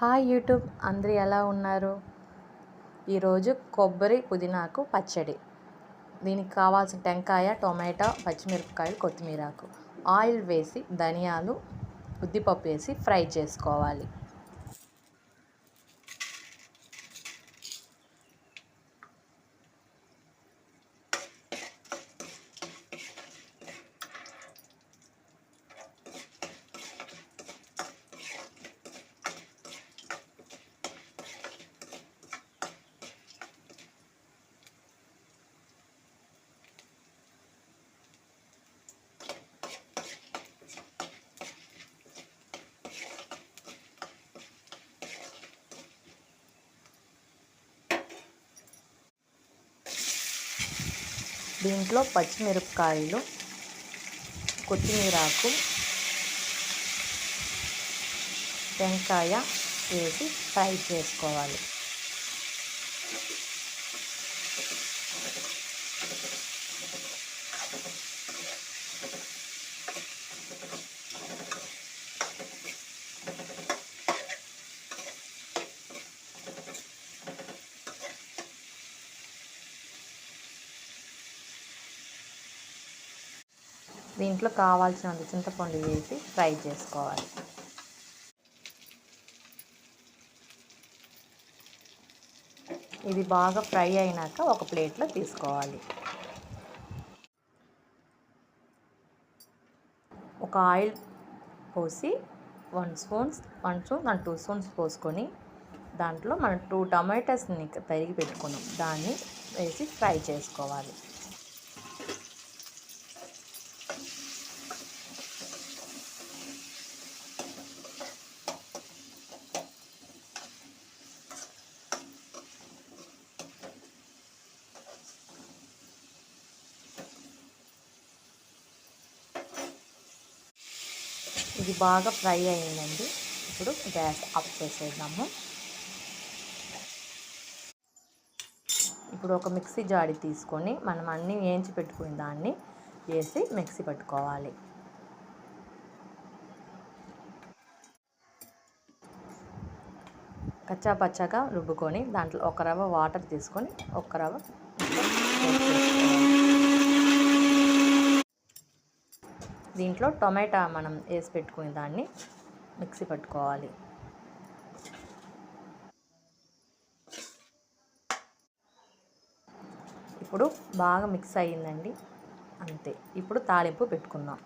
Hi YouTube, అందరూ ఎలా ఉన్నారు? ఈరోజు కొబ్బరి పుదీనాకు పచ్చడి. దీనికి కావాల్సిన టెంకాయ, టొమాటో, పచ్చిమిరపకాయలు, కొత్తిమీరాకు, ఆయిల్ వేసి ధనియాలు, ఉద్దిపప్పు వేసి ఫ్రై చేసుకోవాలి. దీంట్లో పచ్చిమిరపకాయలు, కొత్తిమీరాకు, టెంకాయ వేసి ఫ్రై చేసుకోవాలి. దీంట్లో కావాల్సినంత చింతపండు వేసి ఫ్రై చేసుకోవాలి. ఇది బాగా ఫ్రై అయినాక ఒక ప్లేట్లో తీసుకోవాలి. ఒక ఆయిల్ పోసి 1 స్పూన్ అండ్ 2 స్పూన్స్ పోసుకొని దాంట్లో మనం 2 టమాటాస్ని తరిగి పెట్టుకున్నాం, దాన్ని వేసి ఫ్రై చేసుకోవాలి. ఇది బాగా ఫ్రై అయిందండి. ఇప్పుడు గ్యాస్ ఆఫ్ చేసేద్దాము. ఇప్పుడు ఒక మిక్సీ జాడి తీసుకొని మనం అన్నీ వేయించి పెట్టుకుని దాన్ని వేసి మిక్సీ పెట్టుకోవాలి. కచ్చా పచ్చాగా రుబ్బుకొని దాంట్లో ఒక రవ్వ వాటర్ తీసుకొని ఒక రవ్వ దీంట్లో టొమాటో మనం వేసి పెట్టుకుని దాన్ని మిక్సీ పట్టుకోవాలి. ఇప్పుడు బాగా మిక్స్ అయ్యిందండి, అంతే. ఇప్పుడు తాలింపు పెట్టుకుందాం.